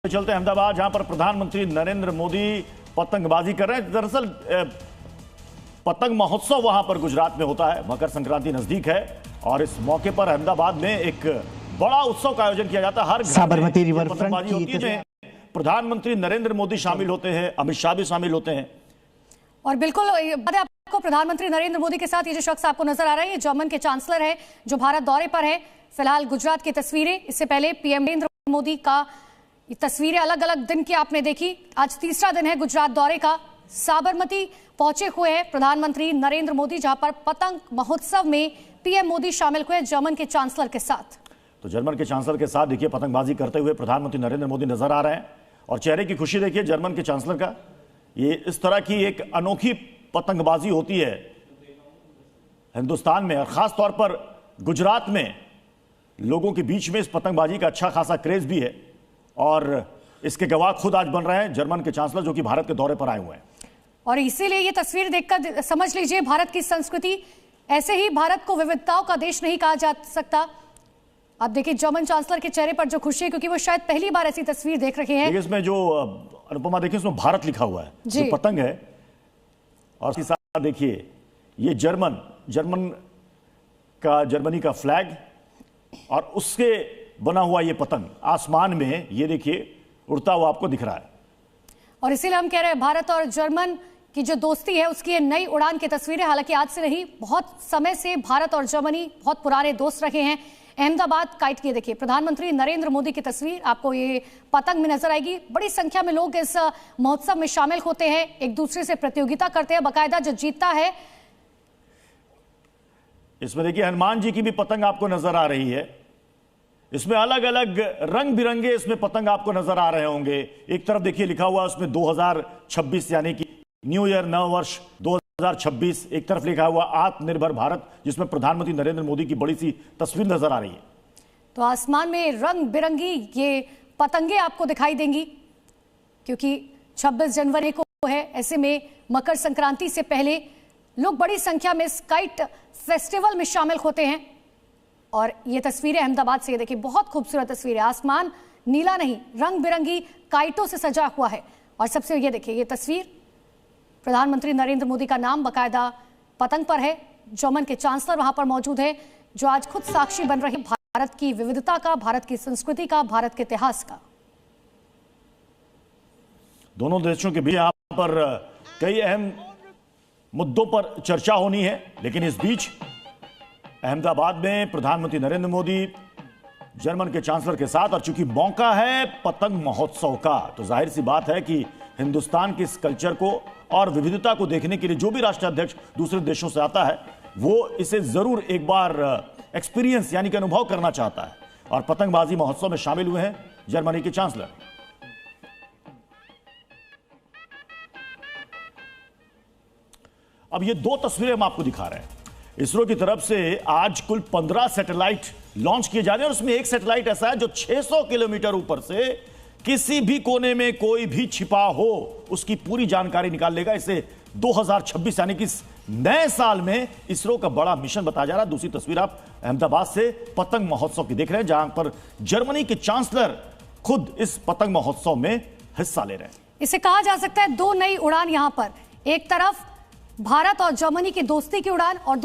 चलते हैं अहमदाबाद, जहां पर प्रधानमंत्री नरेंद्र मोदी पतंगबाजी कर रहे हैं। दरअसल पतंग महोत्सव वहां पर गुजरात में होता है, मकर संक्रांति नजदीक है और इस मौके पर अहमदाबाद में एक बड़ा उत्सव का आयोजन किया जाता है। हर साबरमती रिवर फ्रंट होती है, प्रधानमंत्री नरेंद्र मोदी शामिल होते हैं, अमित शाह भी शामिल होते हैं। और बिल्कुल आपको प्रधानमंत्री नरेंद्र मोदी के साथ ये जो शख्स आपको नजर आ रहा है, ये जर्मन के चांसलर है जो भारत दौरे पर है। फिलहाल गुजरात की तस्वीरें, इससे पहले पीएम नरेंद्र मोदी का ये तस्वीरें अलग अलग दिन की आपने देखी। आज तीसरा दिन है गुजरात दौरे का। साबरमती पहुंचे हुए हैं प्रधानमंत्री नरेंद्र मोदी, जहां पर पतंग महोत्सव में पीएम मोदी शामिल हुए जर्मन के चांसलर के साथ। तो जर्मन के चांसलर के साथ देखिए पतंगबाजी करते हुए प्रधानमंत्री नरेंद्र मोदी नजर आ रहे हैं और चेहरे की खुशी देखिए जर्मन के चांसलर का। ये इस तरह की एक अनोखी पतंगबाजी होती है हिंदुस्तान में और खास तौर पर गुजरात में लोगों के बीच में इस पतंगबाजी का अच्छा खासा क्रेज भी है और इसके गवाह खुद आज बन रहे हैं जर्मन के चांसलर, जो कि भारत के दौरे पर आए हुए हैं। और इसीलिए ये तस्वीर देखकर समझ लीजिए भारत की संस्कृति, ऐसे ही भारत को विविधताओं का देश नहीं कहा जा सकता। आप देखिए जर्मन चांसलर के चेहरे पर जो खुशी है, क्योंकि वो शायद पहली बार ऐसी तस्वीर देख रहे हैं। इसमें जो अनुपमा देखिए, उसमें भारत लिखा हुआ है, जो पतंग है, और इसके साथ देखिए ये जर्मनी का फ्लैग और उसके बना हुआ ये पतंग आसमान में ये देखिए उड़ता हुआ आपको दिख रहा है। और इसीलिए हम कह रहे हैं भारत और जर्मन की जो दोस्ती है उसकी ये नई उड़ान की तस्वीरें। हालांकि आज से नहीं, बहुत समय से भारत और जर्मनी बहुत पुराने दोस्त रहे हैं। अहमदाबाद काइट की देखिए प्रधानमंत्री नरेंद्र मोदी की तस्वीर आपको ये पतंग में नजर आएगी। बड़ी संख्या में लोग इस महोत्सव में शामिल होते हैं, एक दूसरे से प्रतियोगिता करते हैं। बाकायदा जो जीतता है, इसमें देखिए हनुमान जी की भी पतंग आपको नजर आ रही है। इसमें अलग अलग रंग बिरंगे इसमें पतंग आपको नजर आ रहे होंगे। एक तरफ देखिए लिखा हुआ उसमें 2026 यानी कि न्यू ईयर, नव वर्ष 2026। एक तरफ लिखा हुआ आत्मनिर्भर भारत, जिसमें प्रधानमंत्री नरेंद्र मोदी की बड़ी सी तस्वीर नजर आ रही है। तो आसमान में रंग बिरंगी ये पतंगे आपको दिखाई देंगी, क्योंकि 26 जनवरी को है। ऐसे में मकर संक्रांति से पहले लोग बड़ी संख्या में इस काइट फेस्टिवल में शामिल होते हैं। और ये तस्वीरें अहमदाबाद से, ये देखिए बहुत खूबसूरत तस्वीरें। आसमान नीला नहीं, रंग बिरंगी काइटों से सजा हुआ है। और सबसे ये देखिए ये तस्वीर, प्रधानमंत्री नरेंद्र मोदी का नाम बाकायदा पतंग पर है। जर्मन के चांसलर वहां पर मौजूद है, जो आज खुद साक्षी बन रही भारत की विविधता का, भारत की संस्कृति का, भारत के इतिहास का। दोनों देशों के बीच यहाँ पर कई अहम मुद्दों पर चर्चा होनी है, लेकिन इस बीच अहमदाबाद में प्रधानमंत्री नरेंद्र मोदी जर्मन के चांसलर के साथ, और चूंकि मौका है पतंग महोत्सव का, तो जाहिर सी बात है कि हिंदुस्तान के इस कल्चर को और विविधता को देखने के लिए जो भी राष्ट्राध्यक्ष दूसरे देशों से आता है वो इसे जरूर एक बार एक्सपीरियंस यानी कि अनुभव करना चाहता है। और पतंगबाजी महोत्सव में शामिल हुए हैं जर्मनी के चांसलर। अब ये दो तस्वीरें हम आपको दिखा रहे हैं। इसरो की तरफ से आज कुल 15 सैटेलाइट लॉन्च किए जा रहे हैं और उसमें एक सैटेलाइट ऐसा है जो 600 किलोमीटर ऊपर से किसी भी कोने में कोई भी छिपा हो उसकी पूरी जानकारी निकाल लेगा। इसे 2026 यानी कि इस नए साल में इसरो का बड़ा मिशन बताया जा रहा है। दूसरी तस्वीर आप अहमदाबाद से पतंग महोत्सव की देख रहे हैं, जहां पर जर्मनी के चांसलर खुद इस पतंग महोत्सव में हिस्सा ले रहे हैं। इसे कहा जा सकता है दो नई उड़ान यहां पर, एक तरफ भारत और जर्मनी की दोस्ती की उड़ान और